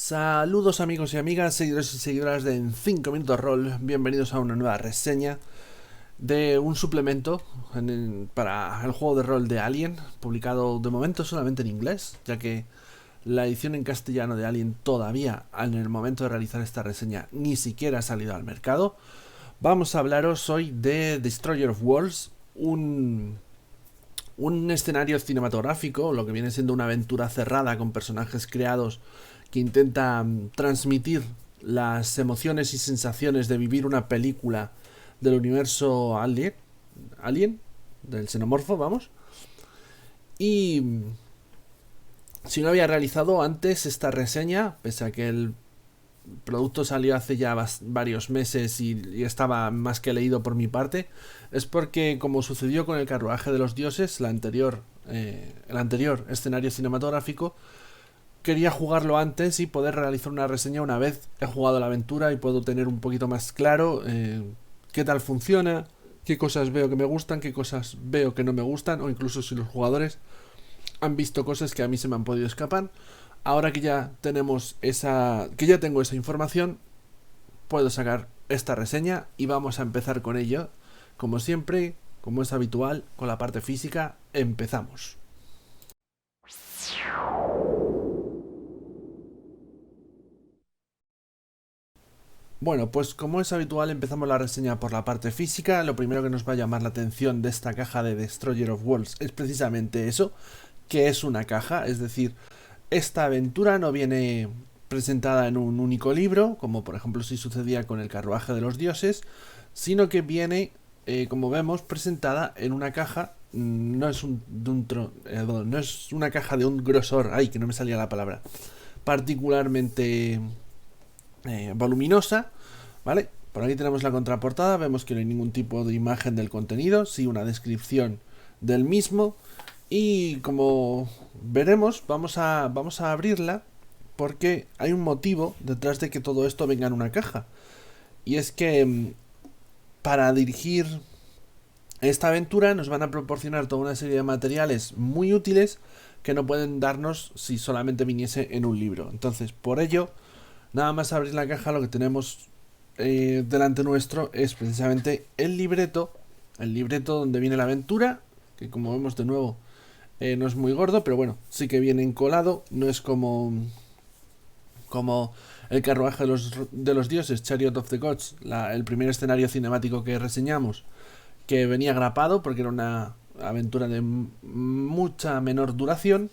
Saludos amigos y amigas, seguidores y seguidoras de En 5 Minutos Roll. Bienvenidos a una nueva reseña de un suplemento para el juego de rol de Alien, publicado de momento solamente en inglés, ya que la edición en castellano de Alien todavía, en el momento de realizar esta reseña, ni siquiera ha salido al mercado. Vamos a hablaros hoy de Destroyer of Worlds, un escenario cinematográfico, lo que viene siendo una aventura cerrada con personajes creados que intenta transmitir las emociones y sensaciones de vivir una película del universo Alien, del xenomorfo, vamos. Y si no había realizado antes esta reseña, pese a que el producto salió hace ya varios meses y estaba más que leído por mi parte, es porque, como sucedió con el carruaje de los dioses, el anterior escenario cinematográfico, quería jugarlo antes y poder realizar una reseña una vez he jugado la aventura y puedo tener un poquito más claro qué tal funciona, qué cosas veo que me gustan, qué cosas veo que no me gustan, o incluso si los jugadores han visto cosas que a mí se me han podido escapar. Ahora que ya tengo esa información, puedo sacar esta reseña y vamos a empezar con ello. Como siempre, como es habitual, con la parte física, empezamos. Bueno, pues como es habitual, empezamos la reseña por la parte física. Lo primero que nos va a llamar la atención de esta caja de Destroyer of Worlds es precisamente eso, que es una caja, es decir, esta aventura no viene presentada en un único libro, como por ejemplo si sucedía con el carruaje de los dioses, sino que viene, como vemos, presentada en una caja. No es no es una caja de un grosor, ay, que no me salía la palabra, particularmente voluminosa, ¿vale? Por aquí tenemos la contraportada, vemos que no hay ningún tipo de imagen del contenido, sí una descripción del mismo. Y como veremos, vamos a abrirla porque hay un motivo detrás de que todo esto venga en una caja. Y es que para dirigir esta aventura nos van a proporcionar toda una serie de materiales muy útiles que no pueden darnos si solamente viniese en un libro. Entonces, por ello, nada más abrir la caja, lo que tenemos delante nuestro es precisamente el libreto donde viene la aventura, que como vemos de nuevo no es muy gordo, pero bueno, sí que viene encolado, no es como el carruaje de los dioses, Chariot of the Gods, el primer escenario cinemático que reseñamos, que venía grapado porque era una aventura de mucha menor duración.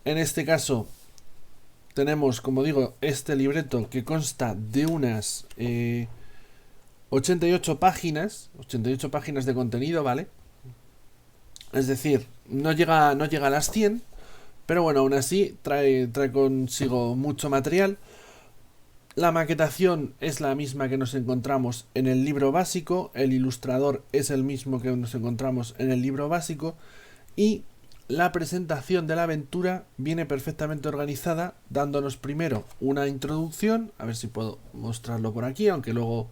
En este caso tenemos, como digo, este libreto que consta de unas 88 páginas de contenido, ¿vale? Es decir, no llega a las 100, pero bueno, aún así trae consigo mucho material. La maquetación es la misma que nos encontramos en el libro básico, el ilustrador es el mismo que nos encontramos en el libro básico y la presentación de la aventura viene perfectamente organizada, dándonos primero una introducción, a ver si puedo mostrarlo por aquí, aunque luego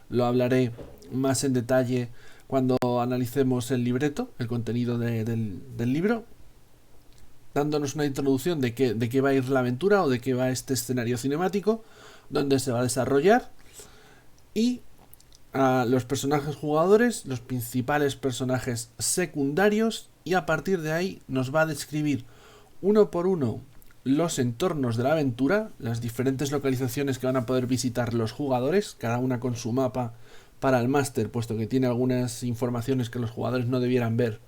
lo hablaré más en detalle cuando analicemos el libreto, el contenido del libro, dándonos una introducción de qué va a ir la aventura o de qué va este escenario cinemático, donde se va a desarrollar, y a los personajes jugadores, los principales personajes secundarios, y a partir de ahí nos va a describir uno por uno los entornos de la aventura, las diferentes localizaciones que van a poder visitar los jugadores, cada una con su mapa para el máster, puesto que tiene algunas informaciones que los jugadores no debieran ver,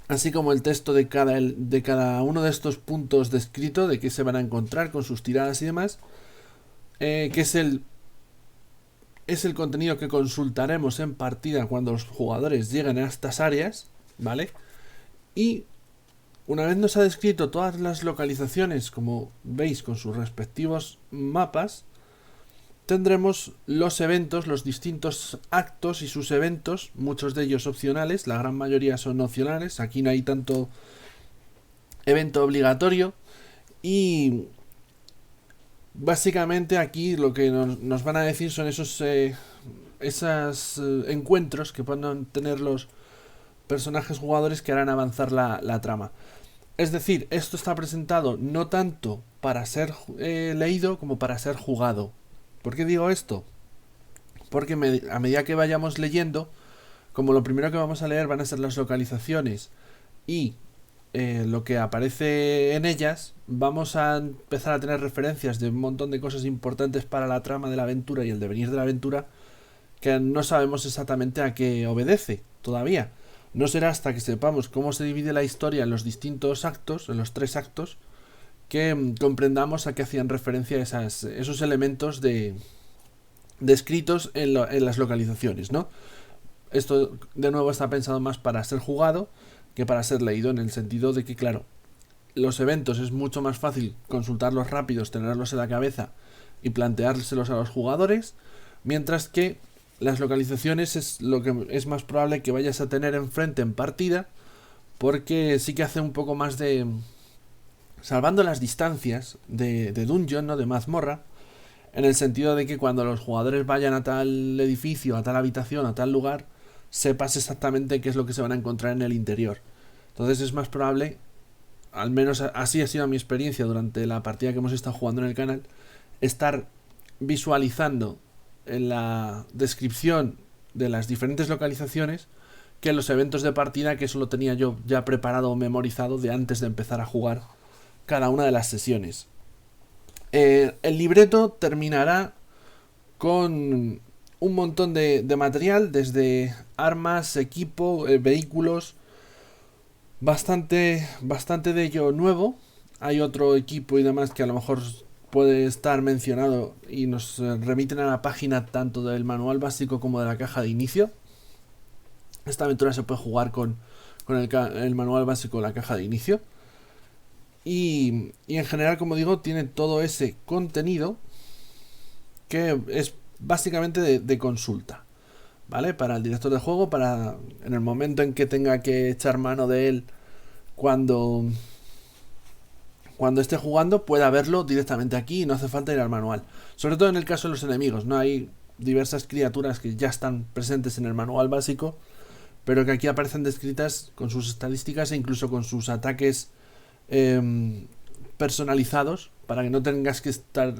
así como el texto de cada uno de estos puntos descrito, de qué se van a encontrar con sus tiradas y demás, que es el contenido que consultaremos en partida cuando los jugadores lleguen a estas áreas, ¿vale? Y una vez nos ha descrito todas las localizaciones, como veis con sus respectivos mapas, tendremos los eventos, los distintos actos y sus eventos, muchos de ellos opcionales, la gran mayoría son opcionales, aquí no hay tanto evento obligatorio. Y básicamente aquí lo que nos van a decir son esos encuentros que pueden tener los personajes jugadores que harán avanzar la trama. Es decir, esto está presentado no tanto para ser leído como para ser jugado. ¿Por qué digo esto? Porque a medida que vayamos leyendo, como lo primero que vamos a leer van a ser las localizaciones y lo que aparece en ellas, vamos a empezar a tener referencias de un montón de cosas importantes para la trama de la aventura y el devenir de la aventura que no sabemos exactamente a qué obedece todavía. No será hasta que sepamos cómo se divide la historia en los distintos actos, en los 3 actos, que comprendamos a qué hacían referencia esos elementos descritos en las localizaciones, ¿no? Esto de nuevo está pensado más para ser jugado que para ser leído, en el sentido de que, claro, los eventos es mucho más fácil consultarlos rápidos, tenerlos en la cabeza y planteárselos a los jugadores, mientras que las localizaciones es lo que es más probable que vayas a tener enfrente en partida, porque sí que hace un poco más de... salvando las distancias de dungeon, ¿no? De mazmorra, en el sentido de que cuando los jugadores vayan a tal edificio, a tal habitación, a tal lugar, sepas exactamente qué es lo que se van a encontrar en el interior. Entonces es más probable, al menos así ha sido mi experiencia durante la partida que hemos estado jugando en el canal, estar visualizando en la descripción de las diferentes localizaciones que los eventos de partida, que eso lo tenía yo ya preparado o memorizado de antes de empezar a jugar cada una de las sesiones. El libreto terminará con un montón de material, desde armas, equipo, vehículos, bastante de ello nuevo. Hay otro equipo y demás que a lo mejor puede estar mencionado y nos remiten a la página tanto del manual básico como de la caja de inicio. Esta aventura se puede jugar con el manual básico, la caja de inicio. Y en general, como digo, tiene todo ese contenido que es básicamente de consulta, ¿vale? Para el director de juego, para en el momento en que tenga que echar mano de él cuando esté jugando, pueda verlo directamente aquí y no hace falta ir al manual. Sobre todo en el caso de los enemigos, ¿no? Hay diversas criaturas que ya están presentes en el manual básico, pero que aquí aparecen descritas con sus estadísticas e incluso con sus ataques personalizados, para que no tengas que estar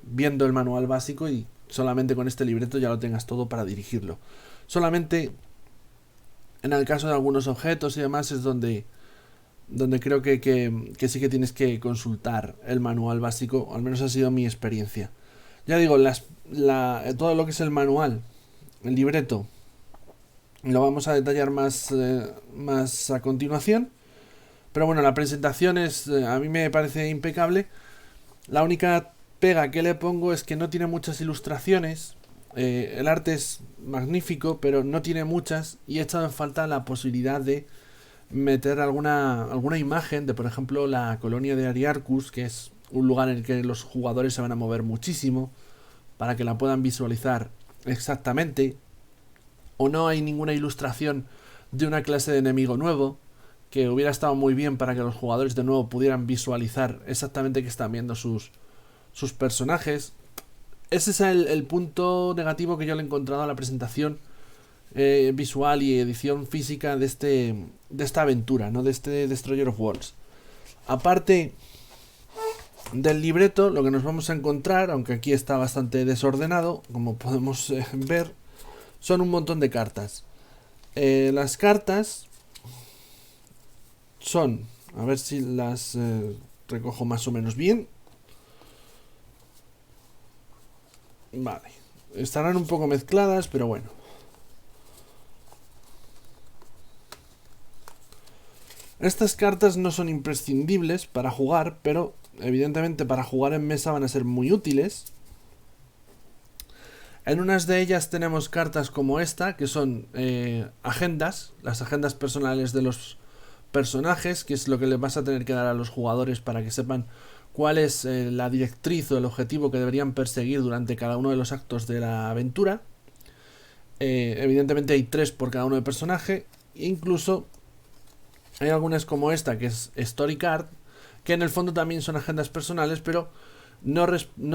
viendo el manual básico y solamente con este libreto ya lo tengas todo para dirigirlo. Solamente en el caso de algunos objetos y demás es donde creo que sí que tienes que consultar el manual básico, o al menos ha sido mi experiencia. Ya digo, todo lo que es el manual, el libreto, lo vamos a detallar más a continuación. Pero bueno, la presentación a mí me parece impecable. La única pega que le pongo es que no tiene muchas ilustraciones. El arte es magnífico, pero no tiene muchas. Y he echado en falta la posibilidad de meter alguna imagen de, por ejemplo, la colonia de Ariarcus, que es un lugar en el que los jugadores se van a mover muchísimo, para que la puedan visualizar exactamente. O no hay ninguna ilustración de una clase de enemigo nuevo, que hubiera estado muy bien para que los jugadores de nuevo pudieran visualizar exactamente qué están viendo sus personajes. Ese es el punto negativo que yo le he encontrado a la presentación visual y edición física de esta aventura, ¿no? De este Destroyer of Worlds. Aparte del libreto, lo que nos vamos a encontrar, aunque aquí está bastante desordenado, como podemos ver, son un montón de cartas. Las cartas son, a ver si las recojo más o menos bien. Vale, estarán un poco mezcladas, pero bueno. Estas cartas no son imprescindibles para jugar, pero evidentemente para jugar en mesa van a ser muy útiles. En unas de ellas tenemos cartas como esta, que son agendas, las agendas personales de los personajes, que es lo que les vas a tener que dar a los jugadores para que sepan cuál es la directriz o el objetivo que deberían perseguir durante cada uno de los actos de la aventura. Evidentemente hay 3 por cada uno de personaje. Incluso hay algunas como esta, que es Story Card, que en el fondo también son agendas personales, pero no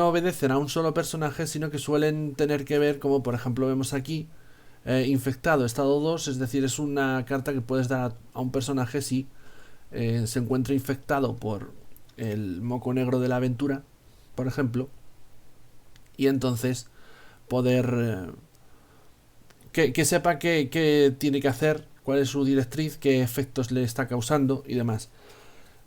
obedecen a un solo personaje, sino que suelen tener que ver, como por ejemplo vemos aquí, infectado estado 2, es decir, es una carta que puedes dar a un personaje si se encuentre infectado por el moco negro de la aventura, por ejemplo, y entonces poder que sepa qué tiene que hacer, cuál es su directriz, qué efectos le está causando y demás.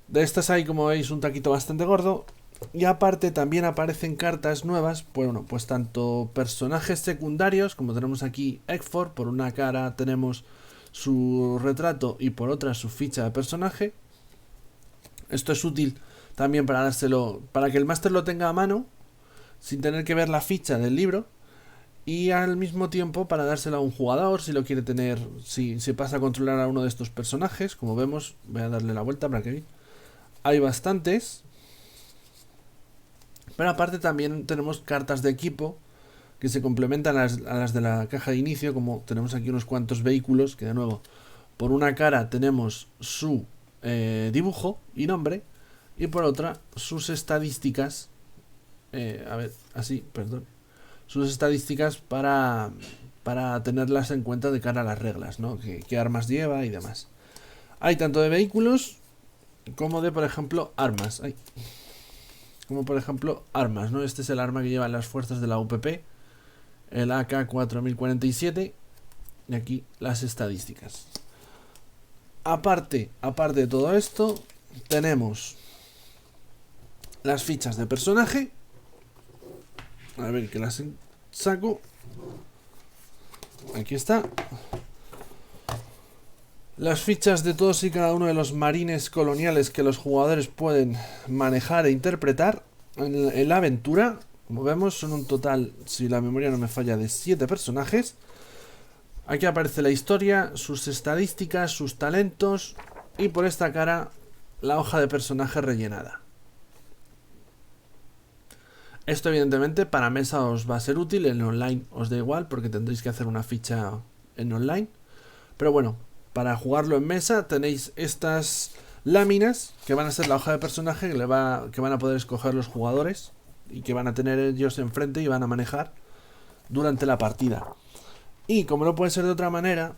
De estas hay, como veis, un taquito bastante gordo. Y aparte también aparecen cartas nuevas, bueno, pues tanto personajes secundarios, como tenemos aquí Eggford, por una cara tenemos su retrato y por otra su ficha de personaje. Esto es útil también para dárselo, para que el máster lo tenga a mano, sin tener que ver la ficha del libro, y al mismo tiempo para dárselo a un jugador si lo quiere tener, si se pasa a controlar a uno de estos personajes. Como vemos, voy a darle la vuelta para que vean. Hay bastantes. Pero aparte también tenemos cartas de equipo que se complementan a las de la caja de inicio, como tenemos aquí unos cuantos vehículos, que de nuevo, por una cara tenemos su dibujo y nombre, y por otra sus estadísticas, sus estadísticas para tenerlas en cuenta de cara a las reglas, ¿no? Qué armas lleva y demás. Hay tanto de vehículos como de, por ejemplo, armas. Como por ejemplo armas, ¿no? Este es el arma que llevan las fuerzas de la UPP, el AK-4047, y aquí las estadísticas. Aparte de todo esto, tenemos las fichas de personaje. A ver, que las saco. Aquí está. Las fichas de todos y cada uno de los marines coloniales que los jugadores pueden manejar e interpretar en la aventura. Como vemos, son un total, si la memoria no me falla, de 7 personajes. Aquí aparece la historia, sus estadísticas, sus talentos y por esta cara la hoja de personaje rellenada. Esto evidentemente para mesa os va a ser útil, en online os da igual porque tendréis que hacer una ficha en online. Pero bueno, para jugarlo en mesa tenéis estas láminas que van a ser la hoja de personaje que van a poder escoger los jugadores y que van a tener ellos enfrente y van a manejar durante la partida. Y como no puede ser de otra manera,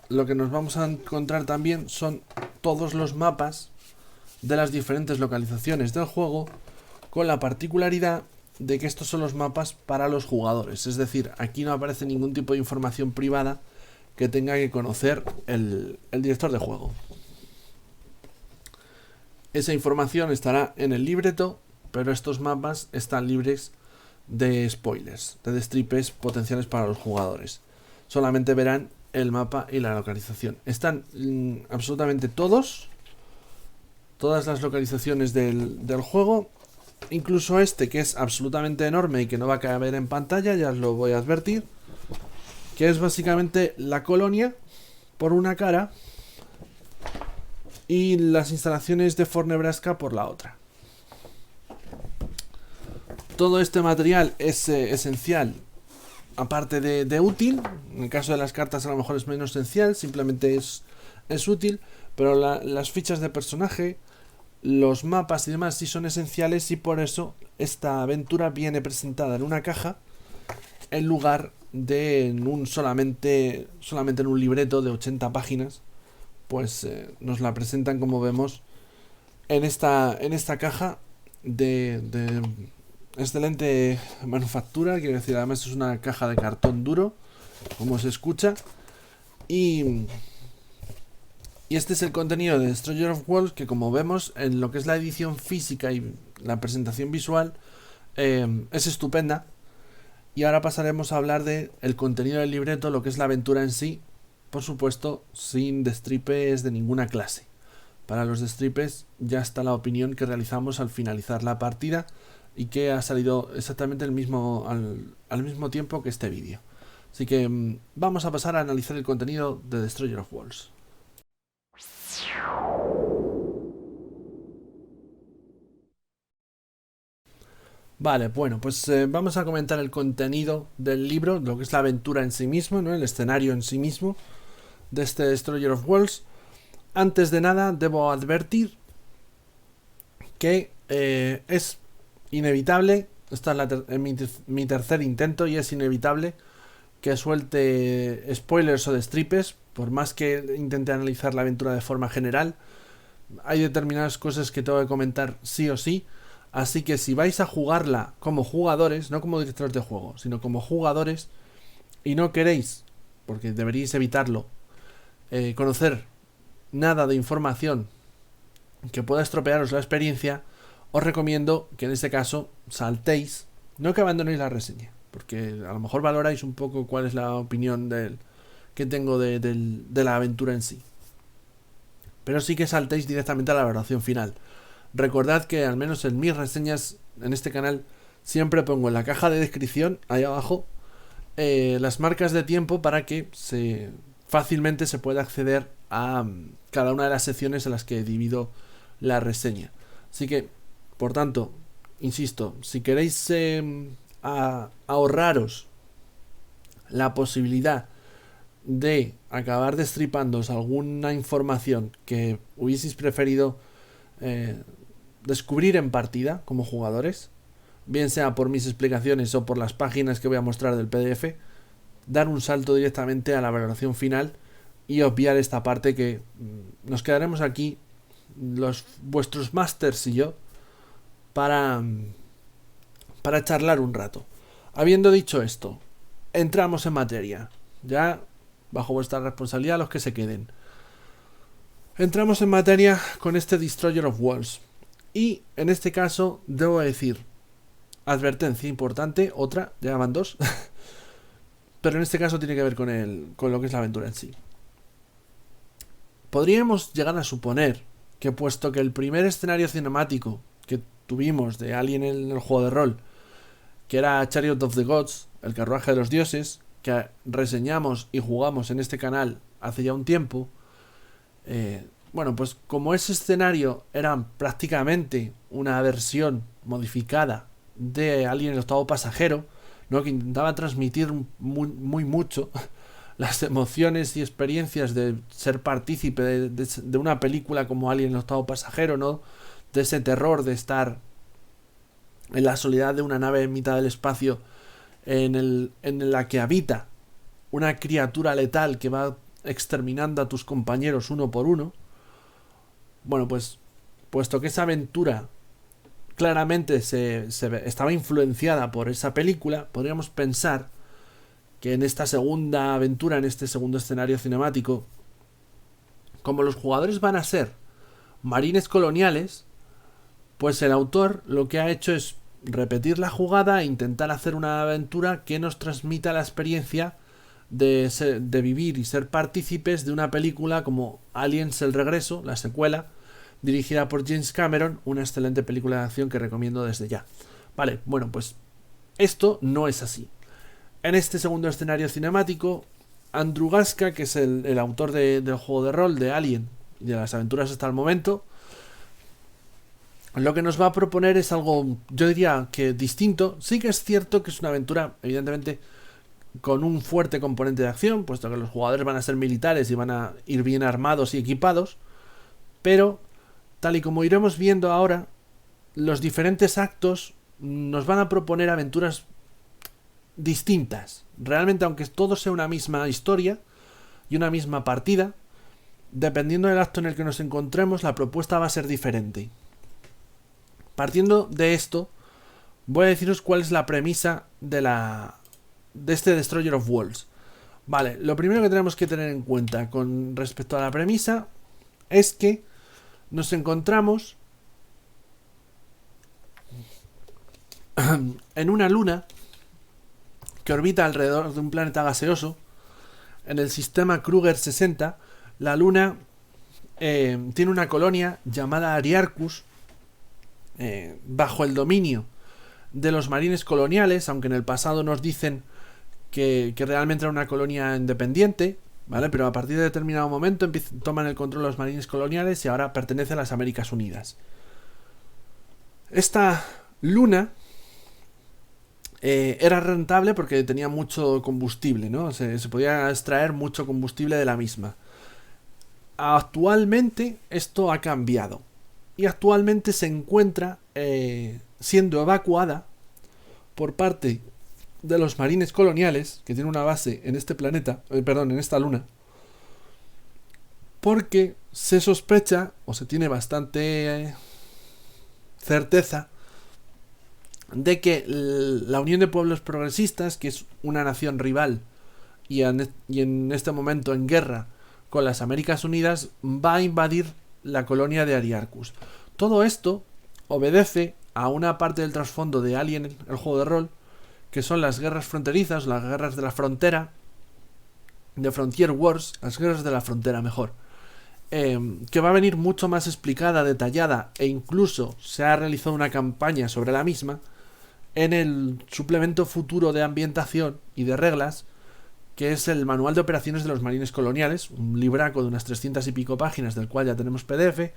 lo que nos vamos a encontrar también son todos los mapas de las diferentes localizaciones del juego, con la particularidad de que estos son los mapas para los jugadores. Es decir, aquí no aparece ningún tipo de información privada que tenga que conocer el director de juego. Esa información estará en el libreto, pero estos mapas están libres de spoilers, de destripes potenciales para los jugadores. Solamente verán el mapa y la localización. Están absolutamente todas las localizaciones del juego, incluso este que es absolutamente enorme y que no va a caber en pantalla, ya os lo voy a advertir, que es básicamente la colonia por una cara y las instalaciones de Fort Nebraska por la otra. Todo este material es esencial, aparte de útil. En el caso de las cartas a lo mejor es menos esencial, simplemente es útil, pero las fichas de personaje, los mapas y demás sí son esenciales, y por eso esta aventura viene presentada en una caja en lugar de solamente en un libreto de 80 páginas. Pues nos la presentan, como vemos, en esta caja de excelente manufactura. Quiero decir, además es una caja de cartón duro, como se escucha. Y este es el contenido de Destroyer of Worlds, que como vemos en lo que es la edición física y la presentación visual es estupenda. Y ahora pasaremos a hablar del contenido del libreto, lo que es la aventura en sí, por supuesto sin destripes de ninguna clase. Para los destripes ya está la opinión que realizamos al finalizar la partida y que ha salido exactamente al mismo tiempo que este vídeo. Así que vamos a pasar a analizar el contenido de Destroyer of Worlds. Vale, bueno, pues vamos a comentar el contenido del libro, lo que es la aventura en sí mismo, ¿no? El escenario en sí mismo de este Destroyer of Worlds. Antes de nada, debo advertir que es inevitable, esta es mi tercer intento, y es inevitable que suelte spoilers o destripes, por más que intente analizar la aventura de forma general, hay determinadas cosas que tengo que comentar sí o sí. Así que si vais a jugarla como jugadores, no como directores de juego, sino como jugadores, y no queréis, porque deberíais evitarlo, conocer nada de información que pueda estropearos la experiencia, os recomiendo que en este caso saltéis, no que abandonéis la reseña, porque a lo mejor valoráis un poco cuál es la opinión que tengo de la aventura en sí. Pero sí que saltéis directamente a la valoración final. Recordad que al menos en mis reseñas en este canal siempre pongo en la caja de descripción, ahí abajo, las marcas de tiempo para que fácilmente se pueda acceder a cada una de las secciones en las que divido la reseña. Así que, por tanto, insisto, si queréis ahorraros la posibilidad de acabar destripándoos alguna información que hubieseis preferido descubrir en partida como jugadores, bien sea por mis explicaciones o por las páginas que voy a mostrar del PDF, dar un salto directamente a la valoración final y obviar esta parte que nos quedaremos aquí vuestros masters y yo para charlar un rato. Habiendo dicho esto, entramos en materia. Ya bajo vuestra responsabilidad los que se queden. Entramos en materia con este Destroyer of Worlds. Y en este caso debo decir, advertencia importante, otra, ya van dos. Pero en este caso tiene que ver con lo que es la aventura en sí. Podríamos llegar a suponer que puesto que el primer escenario cinemático que tuvimos de Alien en el juego de rol, que era Chariot of the Gods, el carruaje de los dioses, que reseñamos y jugamos en este canal hace ya un tiempo, bueno, pues como ese escenario era prácticamente una versión modificada de Alien el octavo pasajero, ¿no? Que intentaba transmitir muy mucho las emociones y experiencias de ser partícipe de una película como Alien el octavo pasajero, ¿no? De ese terror de estar en la soledad de una nave en mitad del espacio en la que habita una criatura letal que va exterminando a tus compañeros uno por uno. Bueno, pues puesto que esa aventura claramente estaba influenciada por esa película, podríamos pensar que en esta segunda aventura, en este segundo escenario cinemático, como los jugadores van a ser marines coloniales, pues el autor lo que ha hecho es repetir la jugada e intentar hacer una aventura que nos transmita la experiencia de vivir y ser partícipes de una película como Aliens el Regreso, la secuela, dirigida por James Cameron, una excelente película de acción que recomiendo desde ya. Vale, bueno, pues esto no es así. En este segundo escenario cinemático, Andrew Gaska, que es el autor del juego de rol de Alien y de las aventuras hasta el momento, lo que nos va a proponer es algo, yo diría que distinto. Sí que es cierto que es una aventura, evidentemente, con un fuerte componente de acción, puesto que los jugadores van a ser militares y van a ir bien armados y equipados, pero tal y como iremos viendo ahora, los diferentes actos nos van a proponer aventuras distintas. Realmente, aunque todo sea una misma historia y una misma partida, dependiendo del acto en el que nos encontremos, la propuesta va a ser diferente. Partiendo de esto, voy a deciros cuál es la premisa de este Destroyer of Worlds. Vale, lo primero que tenemos que tener en cuenta con respecto a la premisa es que nos encontramos en una luna que orbita alrededor de un planeta gaseoso en el sistema Kruger 60. La luna tiene una colonia llamada Ariarcus bajo el dominio de los marines coloniales, aunque en el pasado nos dicen que realmente era una colonia independiente, ¿vale? Pero a partir de determinado momento toman el control los marines coloniales y ahora pertenece a las Américas Unidas. Esta luna era rentable porque tenía mucho combustible, ¿no? Se podía extraer mucho combustible de la misma. Actualmente esto ha cambiado y actualmente se encuentra siendo evacuada por parte de los marines coloniales que tienen una base en este planeta, en esta luna, porque se sospecha, o se tiene bastante certeza, de que la Unión de Pueblos Progresistas, que es una nación rival y en este momento en guerra con las Américas Unidas, va a invadir la colonia de Ariarcus. Todo esto obedece a una parte del trasfondo de Alien, el juego de rol, que son las guerras fronterizas, las guerras de la frontera, de Frontier Wars, las guerras de la frontera mejor, que va a venir mucho más explicada, detallada, e incluso se ha realizado una campaña sobre la misma en el suplemento futuro de ambientación y de reglas, que es el Manual de Operaciones de los Marines Coloniales, un libraco de unas 300 y pico páginas, del cual ya tenemos PDF,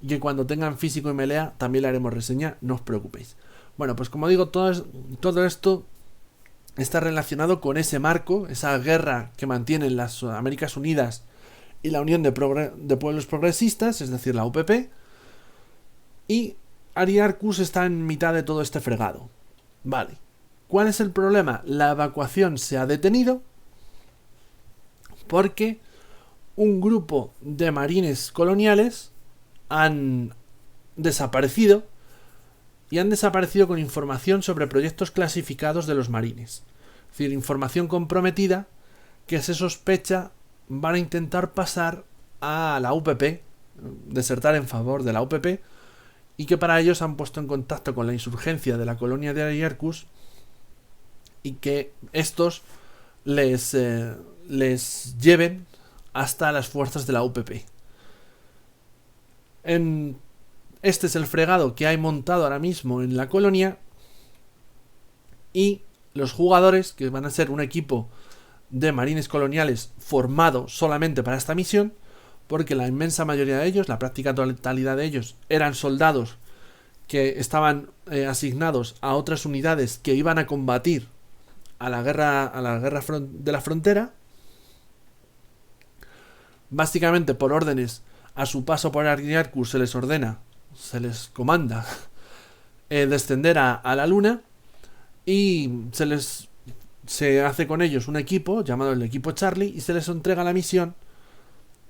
y que cuando tengan físico y melea también le haremos reseña, no os preocupéis. Bueno, pues como digo, todo esto está relacionado con ese marco, esa guerra que mantienen las Américas Unidas y la Unión de Pueblos Progresistas, es decir, la UPP, y Ariarcus está en mitad de todo este fregado. Vale. ¿Cuál es el problema? La evacuación se ha detenido porque un grupo de marines coloniales han desaparecido, y han desaparecido con información sobre proyectos clasificados de los marines. Es decir, información comprometida que se sospecha van a intentar pasar a la UPP, desertar en favor de la UPP, y que para ellos han puesto en contacto con la insurgencia de la colonia de Ariarcus y que estos les lleven hasta las fuerzas de la UPP. Este es el fregado que hay montado ahora mismo en la colonia, y los jugadores, que van a ser un equipo de marines coloniales formado solamente para esta misión, porque la inmensa mayoría de ellos, la práctica totalidad de ellos, eran soldados que estaban asignados a otras unidades que iban a combatir a la guerra de la frontera, básicamente por órdenes. A su paso por Ariarcus se les comanda descender a la luna, y se hace con ellos un equipo llamado el equipo Charlie, y se les entrega la misión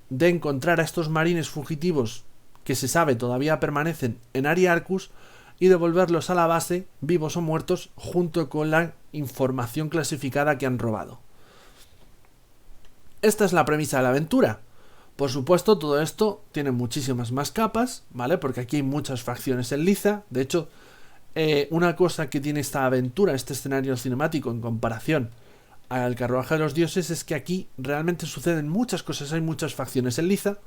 de encontrar a estos marines fugitivos que se sabe todavía permanecen en Ariarcus y devolverlos a la base, vivos o muertos, junto con la información clasificada que han robado. Esta es la premisa de la aventura. Por supuesto, todo esto tiene muchísimas más capas, ¿vale? Porque aquí hay muchas facciones en liza. De hecho, una cosa que tiene esta aventura, este escenario cinemático, en comparación al Carruaje de los Dioses, es que aquí realmente suceden muchas cosas. Hay muchas facciones en liza.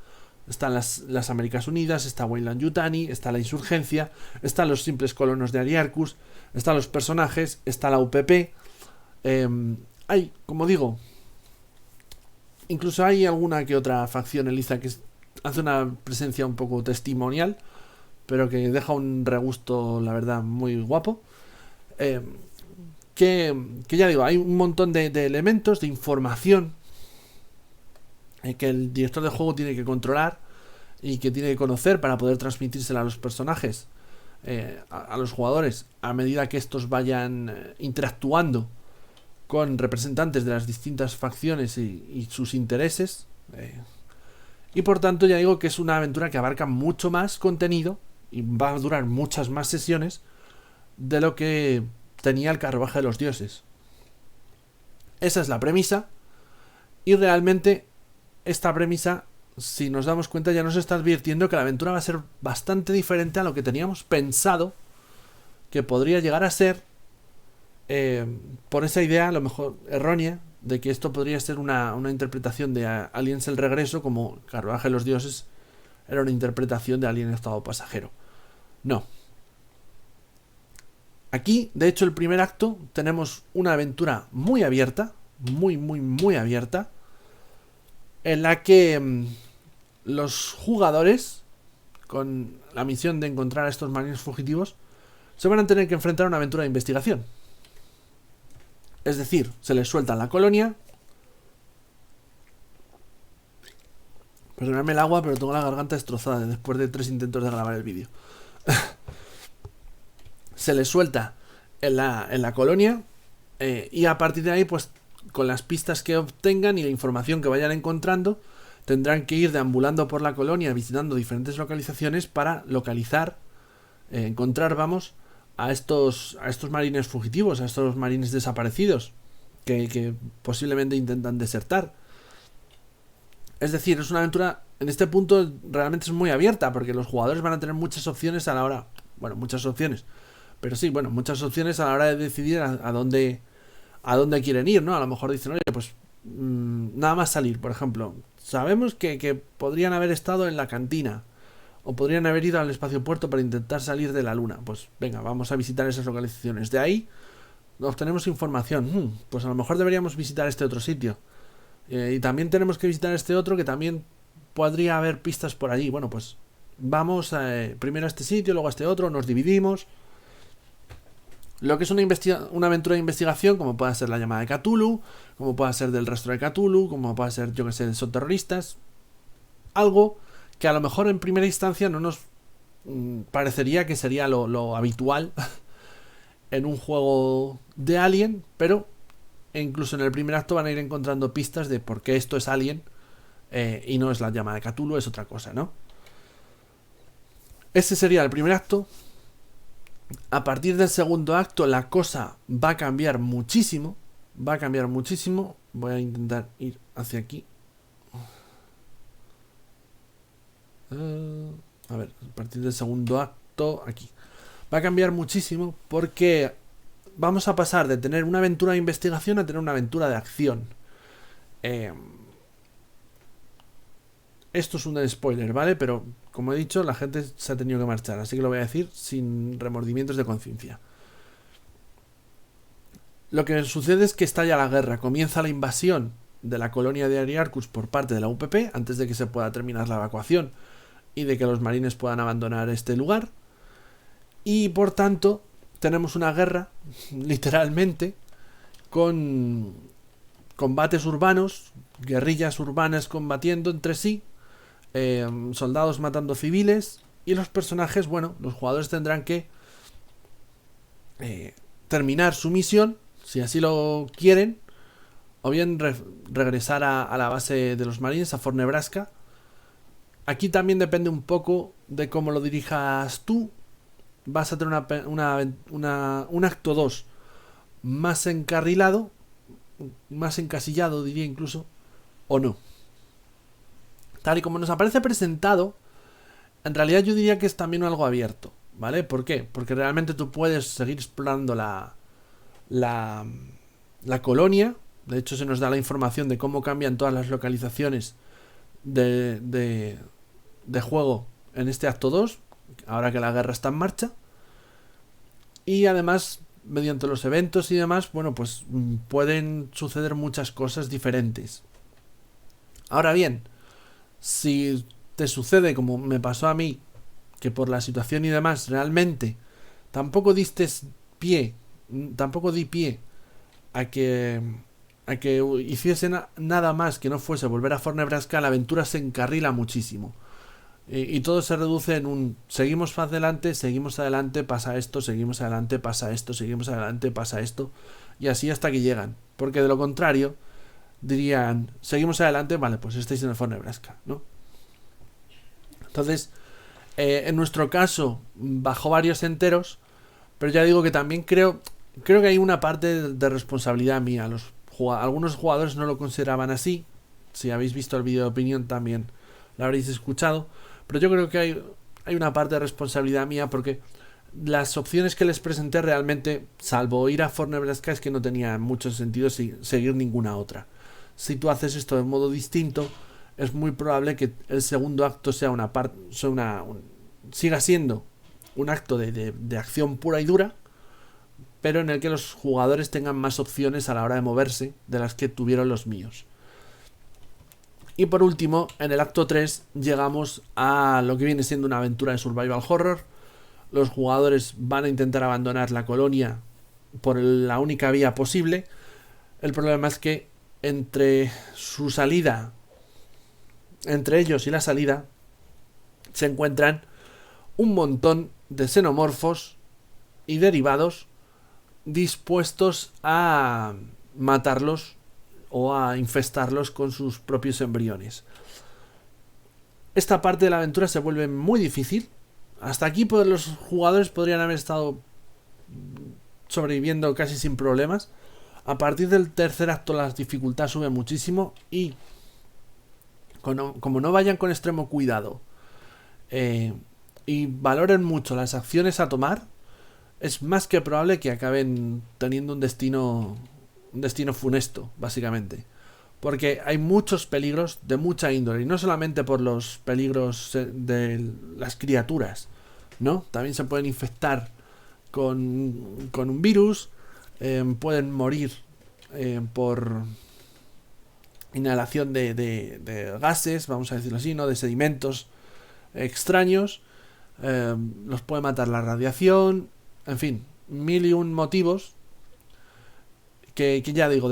Están las Américas Unidas, está Weyland Yutani, está la insurgencia, están los simples colonos de Ariarcus, están los personajes, está la UPP. Hay, como digo, incluso hay alguna que otra facción en liza que hace una presencia un poco testimonial, pero que deja un regusto, la verdad, muy guapo. Que ya digo, hay un montón de elementos, de información que el director de juego tiene que controlar y que tiene que conocer para poder transmitírsela a los personajes, a los jugadores, a medida que estos vayan interactuando con representantes de las distintas facciones y sus intereses. Y por tanto ya digo que es una aventura que abarca mucho más contenido y va a durar muchas más sesiones de lo que tenía el Carruaje de los Dioses. Esa es la premisa, y realmente esta premisa, si nos damos cuenta, ya nos está advirtiendo que la aventura va a ser bastante diferente a lo que teníamos pensado que podría llegar a ser, por esa idea, a lo mejor errónea, de que esto podría ser una interpretación de Aliens el Regreso, como Carruaje de los Dioses era una interpretación de Alien Estado Pasajero. No. Aquí, de hecho, el primer acto tenemos una aventura muy abierta, muy abierta, en la que los jugadores, con la misión de encontrar a estos marines fugitivos, se van a tener que enfrentar a una aventura de investigación. Es decir, se les suelta en la colonia. Perdonadme el agua, pero tengo la garganta destrozada después de 3 intentos de grabar el vídeo. Se les suelta en la colonia, y a partir de ahí, pues con las pistas que obtengan y la información que vayan encontrando, tendrán que ir deambulando por la colonia, visitando diferentes localizaciones para localizar, encontrar, a estos marines fugitivos, a estos marines desaparecidos que posiblemente intentan desertar. Es decir, es una aventura, en este punto realmente es muy abierta, porque los jugadores van a tener muchas opciones a la hora, muchas opciones a la hora de decidir a dónde quieren ir, ¿no? A lo mejor dicen, oye, pues nada más salir, por ejemplo, sabemos que podrían haber estado en la cantina, o podrían haber ido al espacio puerto para intentar salir de la luna. Pues venga, vamos a visitar esas localizaciones. De ahí obtenemos información. Pues a lo mejor deberíamos visitar este otro sitio. Y también tenemos que visitar este otro, que también podría haber pistas por allí. Bueno, pues vamos primero a este sitio, luego a este otro, nos dividimos. Lo que es una aventura de investigación, como pueda ser la llamada de Cthulhu, como pueda ser del rastro de Cthulhu, como pueda ser, yo que sé, son terroristas. Algo que a lo mejor en primera instancia no nos parecería que sería lo habitual en un juego de Alien, pero incluso en el primer acto van a ir encontrando pistas de por qué esto es Alien y no es la llamada de Cthulhu, es otra cosa, ¿no? Ese sería el primer acto. A partir del segundo acto la cosa va a cambiar muchísimo. Voy a intentar ir hacia aquí. A ver, a partir del segundo acto, aquí. Va a cambiar muchísimo porque vamos a pasar de tener una aventura de investigación a tener una aventura de acción. Esto es un spoiler, ¿vale? Pero, como he dicho, la gente se ha tenido que marchar, así que lo voy a decir sin remordimientos de conciencia. Lo que sucede es que estalla la guerra, comienza la invasión de la colonia de Ariarcus por parte de la UPP antes de que se pueda terminar la evacuación y de que los marines puedan abandonar este lugar. Y por tanto, tenemos una guerra, literalmente, con combates urbanos, guerrillas urbanas combatiendo entre sí, soldados matando civiles, y los personajes, los jugadores tendrán que terminar su misión, si así lo quieren, o bien regresar a la base de los marines, a Fort Nebraska. Aquí también depende un poco de cómo lo dirijas tú. Vas a tener un acto 2 más encarrilado, más encasillado, diría incluso, o no. Tal y como nos aparece presentado, en realidad yo diría que es también algo abierto, ¿vale? ¿Por qué? Porque realmente tú puedes seguir explorando la colonia. De hecho, se nos da la información de cómo cambian todas las localizaciones de juego en este acto 2, ahora que la guerra está en marcha. Y además, mediante los eventos y demás, pues pueden suceder muchas cosas diferentes. Ahora bien, si te sucede como me pasó a mí, que por la situación y demás realmente tampoco di pie a que hiciesen nada más que no fuese volver a Fort Nebraska, la aventura se encarrila muchísimo. Y todo se reduce en seguimos adelante, pasa esto, seguimos adelante, pasa esto, seguimos adelante, pasa esto, y así hasta que llegan. Porque de lo contrario, dirían, seguimos adelante, vale, pues estáis en el Fort Nebraska, ¿no? Entonces, en nuestro caso, bajó varios enteros, pero ya digo que también creo que hay una parte de responsabilidad mía. Algunos jugadores no lo consideraban así. Si habéis visto el vídeo de opinión también lo habréis escuchado. Pero yo creo que hay una parte de responsabilidad mía, porque las opciones que les presenté realmente, salvo ir a Fort Nebraska, es que no tenía mucho sentido seguir ninguna otra. Si tú haces esto de modo distinto, es muy probable que el segundo acto sea siga siendo un acto de acción pura y dura, pero en el que los jugadores tengan más opciones a la hora de moverse de las que tuvieron los míos. Y por último, en el acto 3 llegamos a lo que viene siendo una aventura de survival horror. Los jugadores van a intentar abandonar la colonia por la única vía posible. El problema es que entre ellos y la salida, se encuentran un montón de xenomorfos y derivados dispuestos a matarlos o a infestarlos con sus propios embriones. esta parte de la aventura se vuelve muy difícil. Hasta aquí pues, los jugadores podrían haber estado sobreviviendo casi sin problemas. A partir del tercer acto la dificultad sube muchísimo y como no vayan con extremo cuidado y valoren mucho las acciones a tomar, es más que probable que acaben teniendo un destino funesto, básicamente. Porque hay muchos peligros de mucha índole, y no solamente por los peligros de las criaturas, ¿no? También se pueden infectar con un virus, pueden morir por inhalación de gases, vamos a decirlo así, ¿no? De sedimentos extraños, los puede matar la radiación, en fin, mil y un motivos que ya digo,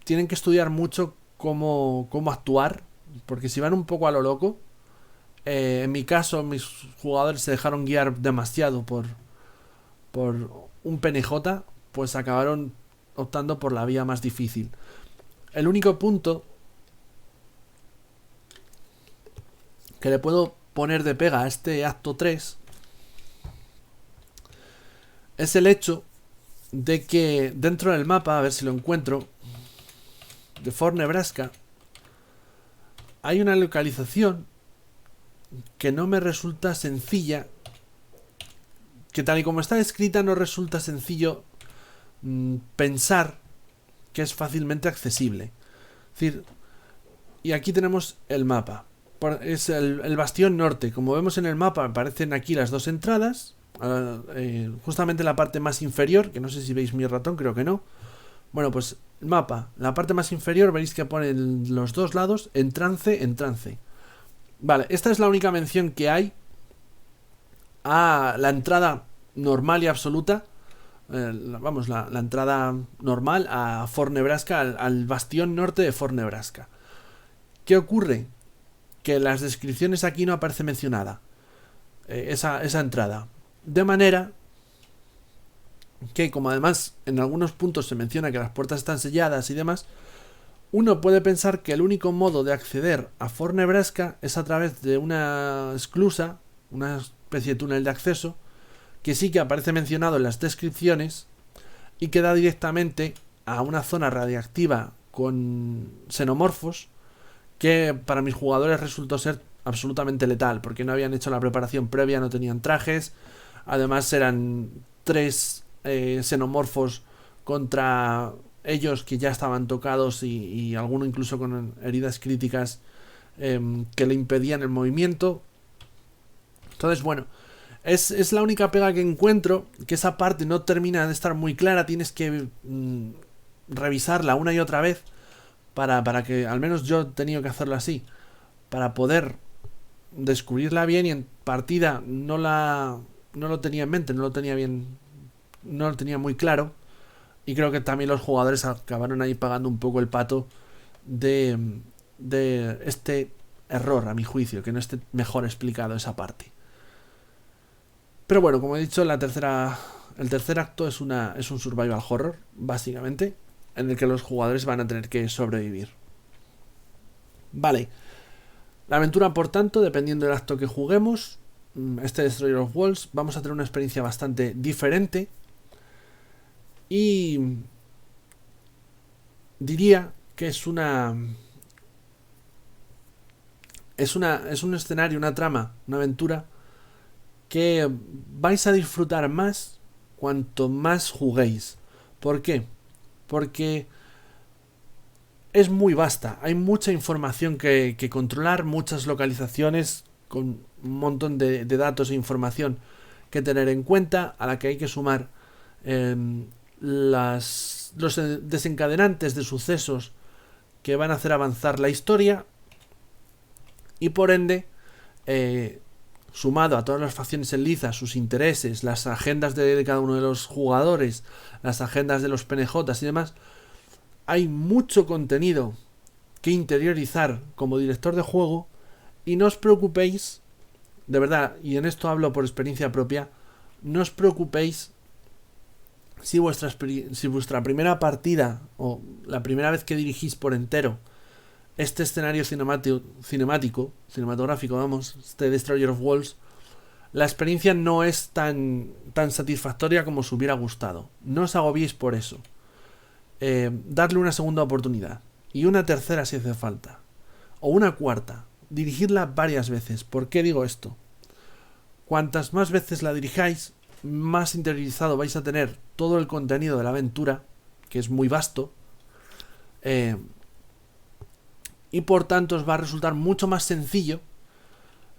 tienen que estudiar mucho cómo actuar, porque si van un poco a lo loco, en mi caso mis jugadores se dejaron guiar demasiado por un PNJ, pues acabaron optando por la vía más difícil. El único punto que le puedo poner de pega a este acto 3 es el hecho de que dentro del mapa, a ver si lo encuentro, de Fort Nebraska, hay una localización que no me resulta sencilla, que tal y como está escrita no resulta sencillo pensar que es fácilmente accesible. Es decir, y aquí tenemos el mapa. Es el bastión norte. Como vemos en el mapa, aparecen aquí las dos entradas. Justamente la parte más inferior, que no sé si veis mi ratón, creo que no. Bueno, pues el mapa, la parte más inferior, veréis que pone los dos lados en trance, en trance. Vale, esta es la única mención que hay a la entrada normal y absoluta. La entrada normal a Fort Nebraska, al bastión norte de Fort Nebraska. ¿Qué ocurre? Que en las descripciones aquí no aparece mencionada esa entrada. De manera que, como además en algunos puntos se menciona que las puertas están selladas y demás, uno puede pensar que el único modo de acceder a Fort Nebraska es a través de una esclusa, una especie de túnel de acceso, que sí que aparece mencionado en las descripciones y que da directamente a una zona radiactiva con xenomorfos que para mis jugadores resultó ser absolutamente letal, porque no habían hecho la preparación previa, no tenían trajes, además eran 3 xenomorfos contra ellos que ya estaban tocados y alguno incluso con heridas críticas que le impedían el movimiento. Entonces, bueno, es la única pega que encuentro, que esa parte no termina de estar muy clara, tienes que revisarla una y otra vez para que, al menos yo he tenido que hacerlo así, para poder descubrirla bien, y en partida no lo tenía en mente, no lo tenía muy claro, y creo que también los jugadores acabaron ahí pagando un poco el pato de este error, a mi juicio, que no esté mejor explicado esa parte. Pero bueno, como he dicho, el tercer acto es un survival horror, básicamente, en el que los jugadores van a tener que sobrevivir. Vale. La aventura, por tanto, dependiendo del acto que juguemos, este Destroyer of Worlds, vamos a tener una experiencia bastante diferente. Y diría que es un escenario, una trama, una aventura que vais a disfrutar más cuanto más juguéis. ¿Por qué? Porque es muy vasta, hay mucha información que controlar, muchas localizaciones con un montón de datos e información que tener en cuenta, a la que hay que sumar los desencadenantes de sucesos que van a hacer avanzar la historia, y por ende sumado a todas las facciones en liza, sus intereses, las agendas de cada uno de los jugadores, las agendas de los PNJs y demás, hay mucho contenido que interiorizar como director de juego. Y no os preocupéis, de verdad, y en esto hablo por experiencia propia, no os preocupéis si vuestra primera partida o la primera vez que dirigís por entero este escenario cinematográfico, vamos, este Destroyer of Worlds, la experiencia no es tan satisfactoria como os hubiera gustado. No os agobiéis por eso. Darle una segunda oportunidad. Y una tercera si hace falta. O una cuarta. Dirigidla varias veces. ¿Por qué digo esto? Cuantas más veces la dirijáis, más interiorizado vais a tener todo el contenido de la aventura, que es muy vasto. Y por tanto os va a resultar mucho más sencillo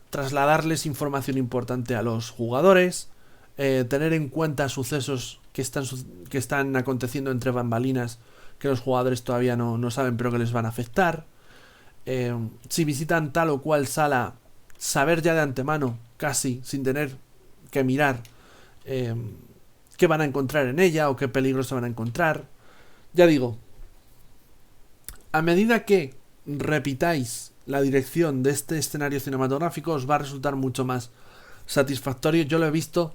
trasladarles información importante a los jugadores, tener en cuenta sucesos que están aconteciendo entre bambalinas que los jugadores todavía no saben pero que les van a afectar. Si visitan tal o cual sala, saber ya de antemano, casi sin tener que mirar qué van a encontrar en ella o qué peligros se van a encontrar. Ya digo, a medida que repitáis la dirección de este escenario cinematográfico, os va a resultar mucho más satisfactorio. Yo lo he visto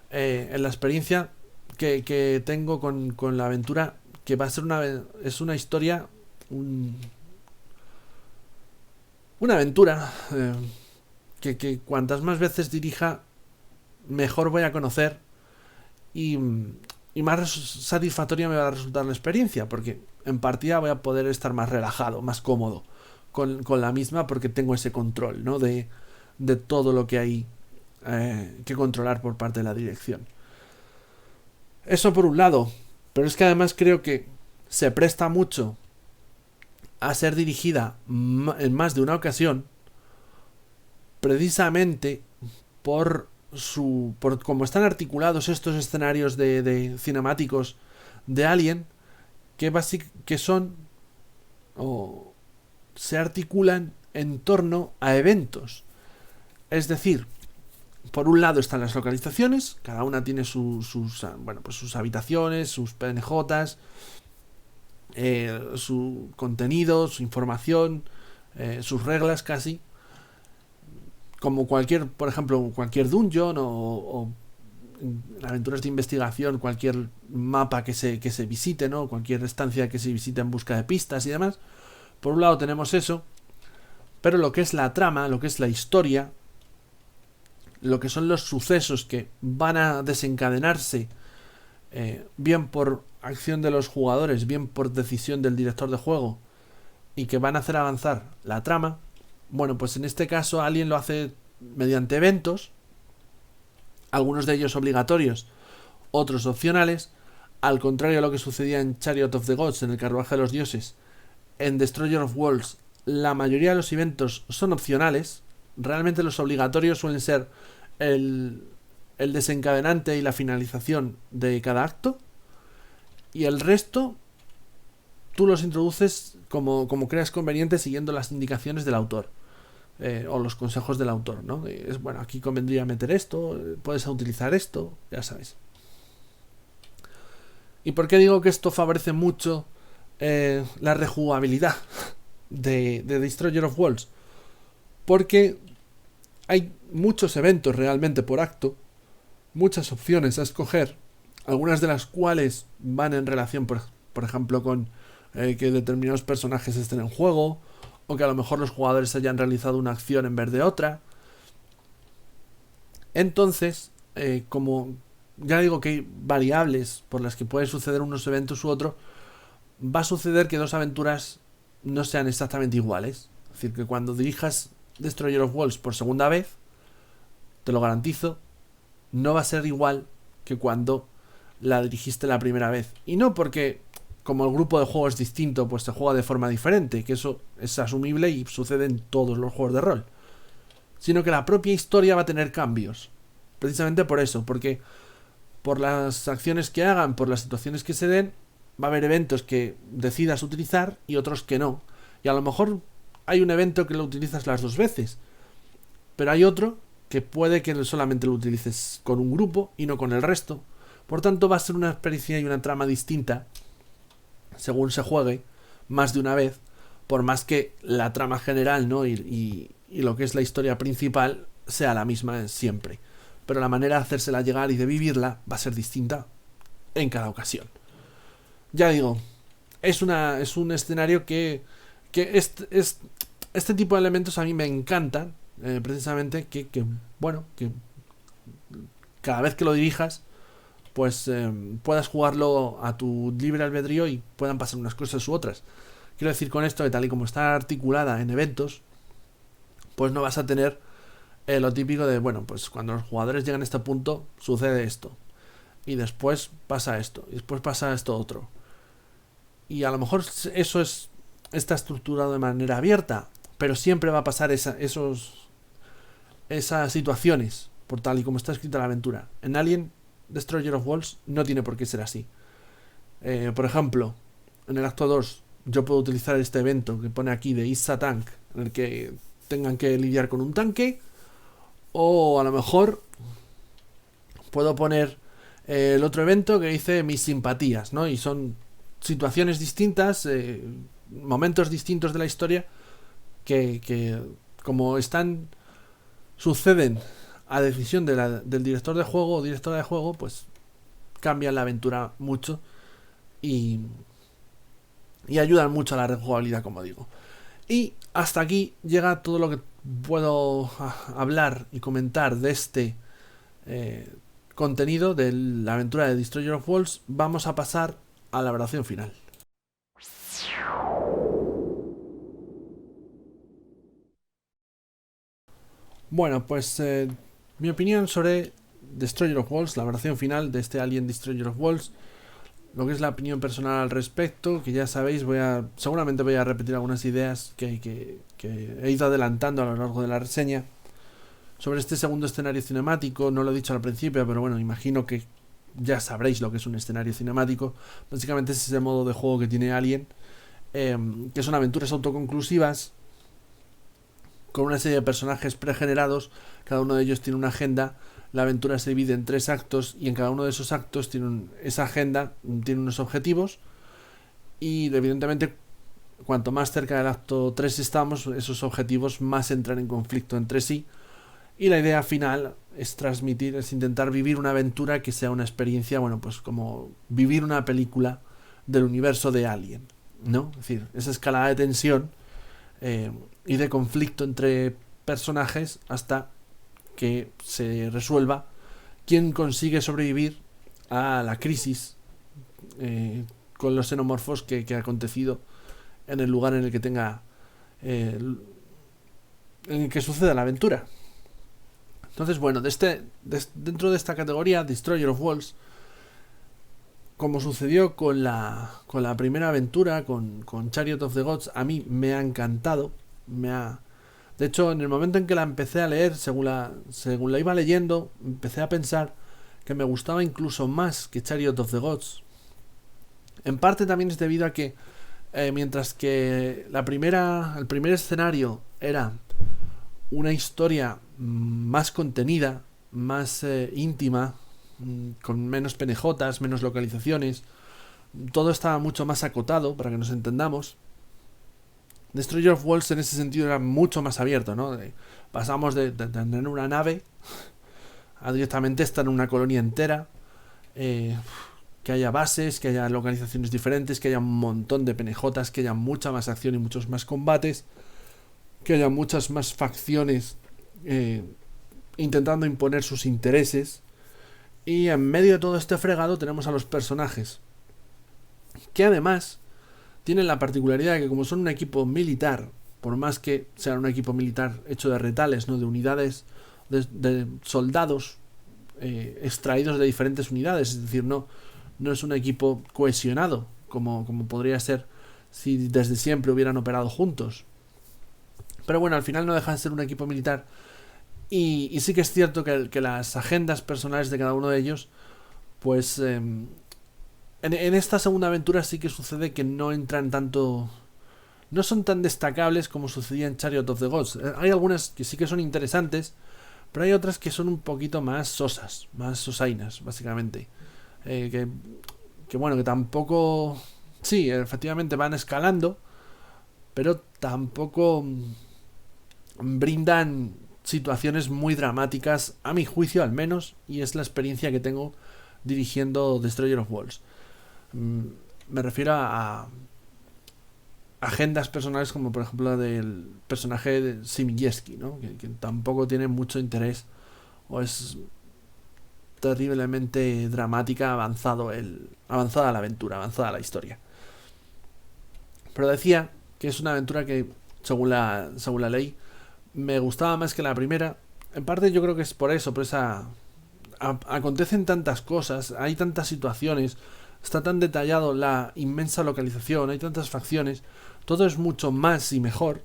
en la experiencia que tengo con la aventura, que va a ser una historia, una aventura que cuantas más veces dirija, mejor voy a conocer y más satisfactoria me va a resultar la experiencia, porque en partida voy a poder estar más relajado, más cómodo con la misma, porque tengo ese control, ¿no? de todo lo que hay que controlar por parte de la dirección. Eso por un lado, pero es que además creo que se presta mucho a ser dirigida en más de una ocasión, precisamente por cómo están articulados estos escenarios de cinemáticos de Alien, que son o se articulan en torno a eventos. Es decir, por un lado están las localizaciones, cada una tiene sus habitaciones, sus PNJs, su contenido, su información, sus reglas casi, como por ejemplo, cualquier dungeon o aventuras de investigación, cualquier mapa que se visite, ¿no? Cualquier estancia que se visite en busca de pistas y demás. Por un lado tenemos eso, pero lo que es la trama, lo que es la historia, lo que son los sucesos que van a desencadenarse, bien por acción de los jugadores, bien por decisión del director de juego, y que van a hacer avanzar la trama, bueno, pues en este caso Alien lo hace mediante eventos, algunos de ellos obligatorios, otros opcionales, al contrario de lo que sucedía en Chariot of the Gods, en el carruaje de los dioses. En Destroyer of Worlds la mayoría de los eventos son opcionales. Realmente los obligatorios suelen ser el desencadenante y la finalización de cada acto, y el resto tú los introduces como creas conveniente, siguiendo las indicaciones del autor, o los consejos del autor, ¿no? Bueno, aquí convendría meter esto, puedes utilizar esto, ya sabes. ¿Y por qué digo que esto favorece mucho la rejugabilidad de Destroyer of Worlds? Porque hay muchos eventos realmente por acto, muchas opciones a escoger, algunas de las cuales van en relación, por ejemplo, con que determinados personajes estén en juego, o que a lo mejor los jugadores hayan realizado una acción en vez de otra. Entonces, como ya digo que hay variables por las que pueden suceder unos eventos u otros, va a suceder que dos aventuras no sean exactamente iguales. Es decir, que cuando dirijas Destroyer of Worlds por segunda vez, te lo garantizo, no va a ser igual que cuando la dirigiste la primera vez. Y no porque, como el grupo de juego es distinto, pues se juega de forma diferente, que eso es asumible y sucede en todos los juegos de rol, sino que la propia historia va a tener cambios. Precisamente por eso, porque por las acciones que hagan, por las situaciones que se den, va a haber eventos que decidas utilizar y otros que no. Y a lo mejor hay un evento que lo utilizas las dos veces, pero hay otro que puede que solamente lo utilices con un grupo y no con el resto. Por tanto, va a ser una experiencia y una trama distinta según se juegue más de una vez, por más que la trama general, ¿no? y lo que es la historia principal sea la misma siempre. Pero la manera de hacérsela llegar y de vivirla va a ser distinta en cada ocasión. Ya digo, es un escenario que que este tipo de elementos a mí me encantan, precisamente bueno, que cada vez que lo dirijas, pues puedas jugarlo a tu libre albedrío y puedan pasar unas cosas u otras. Quiero decir con esto que tal y como está articulada en eventos, pues no vas a tener lo típico de, bueno, pues cuando los jugadores llegan a este punto sucede esto, y después pasa esto, y después pasa esto otro. Y a lo mejor está estructurado de manera abierta, pero siempre va a pasar esas situaciones, por tal y como está escrita la aventura. En Alien Destroyer of Worlds no tiene por qué ser así. Por ejemplo, en el acto 2 yo puedo utilizar este evento que pone aquí de Issa Tank, en el que tengan que lidiar con un tanque, o a lo mejor puedo poner el otro evento que dice mis simpatías, ¿no? Y son situaciones distintas, momentos distintos de la historia que como suceden a decisión del director de juego o directora de juego, pues cambian la aventura mucho y ayudan mucho a la rejugabilidad, como digo. Y hasta aquí llega todo lo que puedo hablar y comentar de este contenido de la aventura de Destroyer of Worlds. Vamos a pasar a la valoración final. Bueno, pues mi opinión sobre Destroyer of Worlds, la valoración final de este Alien Destroyer of Worlds, lo que es la opinión personal al respecto, que ya sabéis, seguramente voy a repetir algunas ideas que he ido adelantando a lo largo de la reseña. Sobre este segundo escenario cinemático, no lo he dicho al principio, pero bueno, imagino que ya sabréis lo que es un escenario cinemático. Básicamente es ese modo de juego que tiene Alien, que son aventuras autoconclusivas, con una serie de personajes pregenerados, cada uno de ellos tiene una agenda. La aventura se divide en 3 actos y en cada uno de esos actos esa agenda tiene unos objetivos, y evidentemente cuanto más cerca del acto 3 estamos, esos objetivos más entran en conflicto entre sí, y la idea final es intentar vivir una aventura que sea una experiencia, bueno, pues como vivir una película del universo de Alien, ¿no? Es decir, esa escalada de tensión y de conflicto entre personajes hasta que se resuelva quién consigue sobrevivir a la crisis con los xenomorfos que ha acontecido en el lugar en el que en el que suceda la aventura. Entonces, bueno, dentro de esta categoría, Destroyer of Worlds, como sucedió con la primera aventura, con Chariot of the Gods, a mí me ha encantado. De hecho, en el momento en que la empecé a leer, según la iba leyendo, empecé a pensar que me gustaba incluso más que Chariot of the Gods. En parte también es debido a que, mientras que el primer escenario era una historia más contenida, más íntima, con menos penejotas, menos localizaciones, todo estaba mucho más acotado, para que nos entendamos. Destroyer of Worlds en ese sentido era mucho más abierto, ¿no? Pasamos de tener una nave a directamente estar en una colonia entera, que haya bases, que haya localizaciones diferentes, que haya un montón de penejotas, que haya mucha más acción y muchos más combates, que haya muchas más facciones intentando imponer sus intereses. Y en medio de todo este fregado tenemos a los personajes, que además tienen la particularidad de que, como son un equipo militar, por más que sea un equipo militar hecho de retales, ¿no?, de unidades, de soldados extraídos de diferentes unidades, es decir, no es un equipo cohesionado como podría ser si desde siempre hubieran operado juntos. Pero bueno, al final no deja de ser un equipo militar. Y sí que es cierto que las agendas personales de cada uno de ellos, pues en esta segunda aventura sí que sucede que no entran tanto, no son tan destacables como sucedía en Chariot of the Gods. Hay algunas que sí que son interesantes, pero hay otras que son un poquito más sosas, más sosainas, básicamente. Que bueno, que tampoco, sí, efectivamente van escalando, pero tampoco brindan situaciones muy dramáticas, a mi juicio al menos, y es la experiencia que tengo dirigiendo Destroyer of Worlds. Me refiero a agendas personales, como por ejemplo la del personaje de Simieski, ¿no? Que tampoco tiene mucho interés o es terriblemente dramática, avanzada la aventura, avanzada la historia. Pero decía que es una aventura que, según la ley, me gustaba más que la primera. En parte yo creo que es por eso, por esa... acontecen tantas cosas, hay tantas situaciones, está tan detallado la inmensa localización, hay tantas facciones, todo es mucho más y mejor.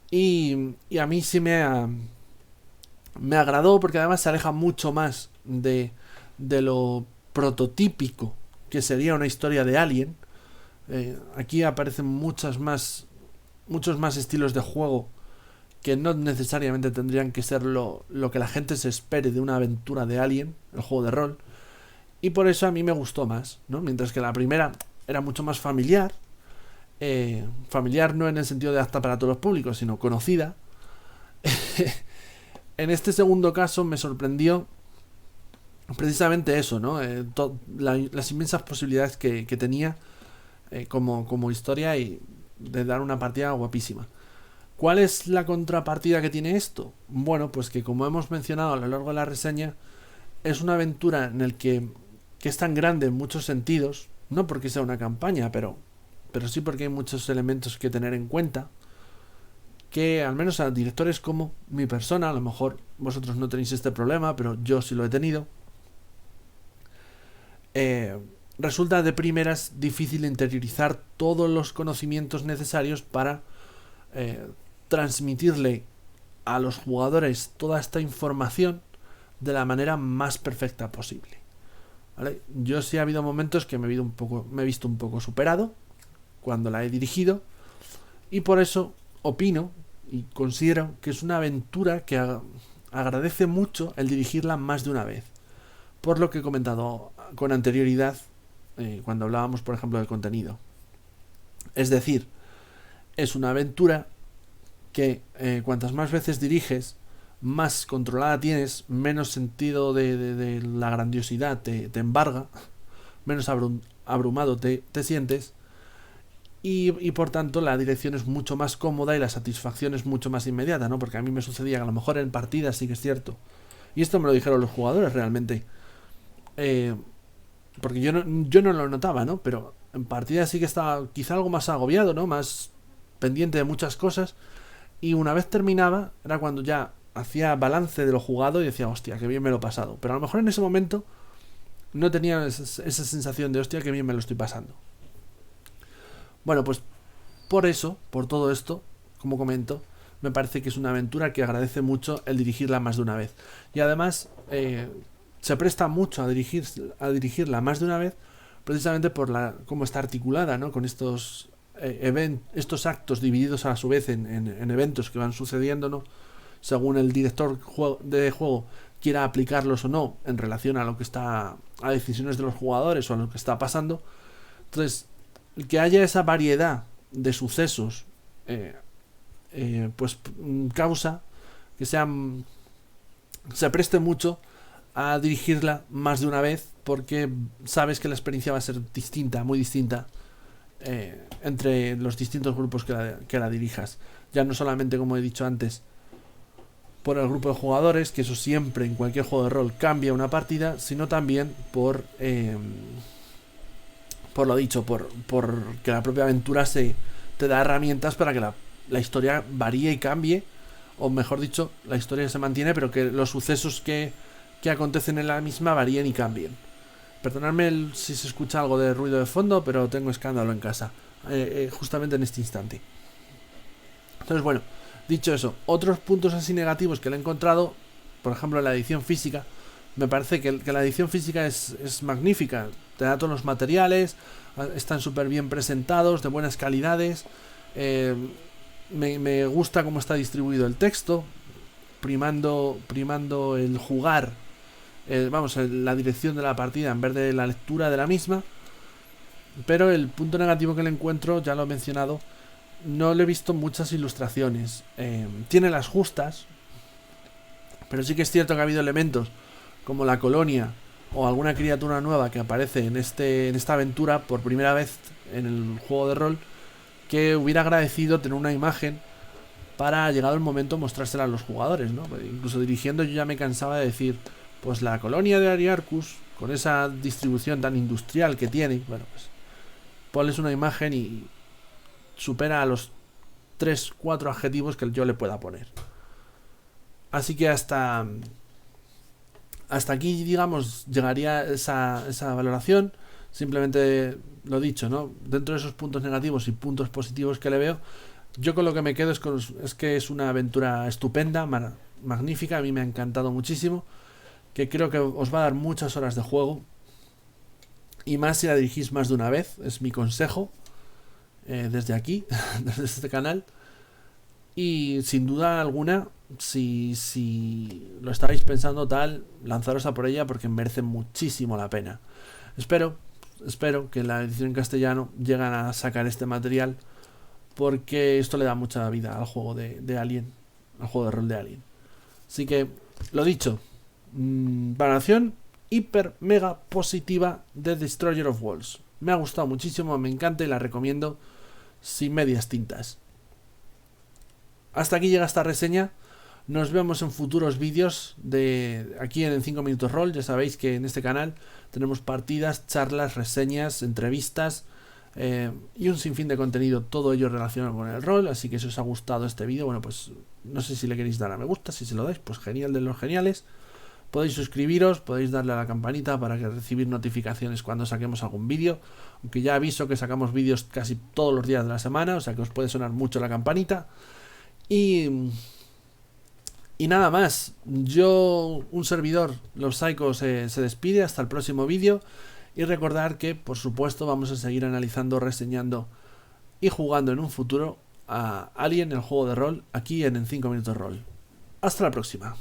Y a mí sí me agradó porque además se aleja mucho más de lo prototípico que sería una historia de Alien. Aquí aparecen muchos más estilos de juego que no necesariamente tendrían que ser lo que la gente se espere de una aventura de Alien, el juego de rol. Y por eso a mí me gustó más, ¿no? Mientras que la primera era mucho más familiar. Familiar no en el sentido de apta para todos los públicos, sino conocida. En este segundo caso me sorprendió precisamente eso, ¿no? Las inmensas posibilidades que tenía como historia y de dar una partida guapísima. ¿Cuál es la contrapartida que tiene esto? Bueno, pues que como hemos mencionado a lo largo de la reseña, es una aventura en el que es tan grande en muchos sentidos, no porque sea una campaña, pero sí porque hay muchos elementos que tener en cuenta, que al menos a directores como mi persona, a lo mejor vosotros no tenéis este problema, pero yo sí lo he tenido, resulta de primeras difícil interiorizar todos los conocimientos necesarios para transmitirle a los jugadores toda esta información de la manera más perfecta posible. ¿Vale? Yo sí ha habido momentos que me he visto un poco superado cuando la he dirigido, y por eso opino y considero que es una aventura que agradece mucho el dirigirla más de una vez, por lo que he comentado con anterioridad cuando hablábamos, por ejemplo, del contenido. Es decir, es una aventura que cuantas más veces diriges, más controlada tienes, menos sentido de la grandiosidad te embarga, menos abrumado te sientes, y por tanto la dirección es mucho más cómoda y la satisfacción es mucho más inmediata, ¿no? Porque a mí me sucedía que a lo mejor en partidas sí que es cierto, y esto me lo dijeron los jugadores realmente, porque yo no lo notaba, ¿no? Pero en partidas sí que estaba quizá algo más agobiado, ¿no? Más pendiente de muchas cosas, y una vez terminaba era cuando ya hacía balance de lo jugado y decía, hostia, qué bien me lo he pasado. Pero a lo mejor en ese momento no tenía esa sensación de, hostia, qué bien me lo estoy pasando. Bueno, pues por todo esto, como comento, me parece que es una aventura que agradece mucho el dirigirla más de una vez. Y además se presta mucho a dirigirla más de una vez, precisamente por cómo está articulada, ¿no? Con estos actos divididos a su vez en eventos que van sucediendo, ¿no? Según el director de juego quiera aplicarlos o no en relación a lo que está, a decisiones de los jugadores o a lo que está pasando. Entonces, que haya esa variedad de sucesos pues causa que se preste mucho a dirigirla más de una vez, porque sabes que la experiencia va a ser distinta, muy distinta, entre los distintos grupos que la dirijas. Ya no solamente, como he dicho antes, por el grupo de jugadores, que eso siempre en cualquier juego de rol cambia una partida, sino también por lo dicho, por que la propia aventura te da herramientas para que la historia varíe y cambie, o mejor dicho, la historia se mantiene, pero que los sucesos que acontecen en la misma varíen y cambien. Perdonadme si se escucha algo de ruido de fondo, pero tengo escándalo en casa, justamente en este instante. Entonces, bueno, dicho eso, otros puntos así negativos que le he encontrado, por ejemplo, la edición física. Me parece que la edición física es magnífica. Te da todos los materiales, están súper bien presentados, de buenas calidades. Me gusta cómo está distribuido el texto, primando el jugar, la dirección de la partida en vez de la lectura de la misma. Pero el punto negativo que le encuentro, ya lo he mencionado, no le he visto muchas ilustraciones. Tiene las justas, pero sí que es cierto que ha habido elementos como la colonia o alguna criatura nueva que aparece en esta aventura por primera vez en el juego de rol, que hubiera agradecido tener una imagen para, llegado el momento, mostrársela a los jugadores, ¿no? Incluso dirigiendo yo ya me cansaba de decir, pues la colonia de Ariarcus, con esa distribución tan industrial que tiene, bueno, pues ponles una imagen y supera a los 3-4 adjetivos que yo le pueda poner. Así que hasta aquí, digamos, llegaría esa valoración. Simplemente lo dicho, ¿no? Dentro de esos puntos negativos y puntos positivos que le veo, yo con lo que me quedo es que es una aventura estupenda, magnífica. A mí me ha encantado muchísimo, que creo que os va a dar muchas horas de juego, y más si la dirigís más de una vez. Es mi consejo desde aquí, desde este canal. Y sin duda alguna, si lo estáis pensando tal, lanzaros a por ella, porque merece muchísimo la pena. Espero que la edición en castellano lleguen a sacar este material, porque esto le da mucha vida al juego de Alien, al juego de rol de Alien. Así que, lo dicho, valoración hiper mega positiva de Destroyer of Worlds. Me ha gustado muchísimo, me encanta y la recomiendo sin medias tintas. Hasta aquí llega esta reseña. Nos vemos en futuros vídeos de aquí en 5 Minutos Roll. Ya sabéis que en este canal tenemos partidas, charlas, reseñas, entrevistas y un sinfín de contenido, todo ello relacionado con el rol. Así que si os ha gustado este vídeo, bueno, pues no sé si le queréis dar a me gusta. Si se lo dais, pues genial, de los geniales. Podéis suscribiros, podéis darle a la campanita para que recibir notificaciones cuando saquemos algún vídeo. Aunque ya aviso que sacamos vídeos casi todos los días de la semana, o sea que os puede sonar mucho la campanita. Y nada más. Yo, un servidor, Los Psycho, se despide hasta el próximo vídeo. Y recordar que, por supuesto, vamos a seguir analizando, reseñando y jugando en un futuro a Alien, el juego de rol, aquí en 5 Minutos Roll. Hasta la próxima.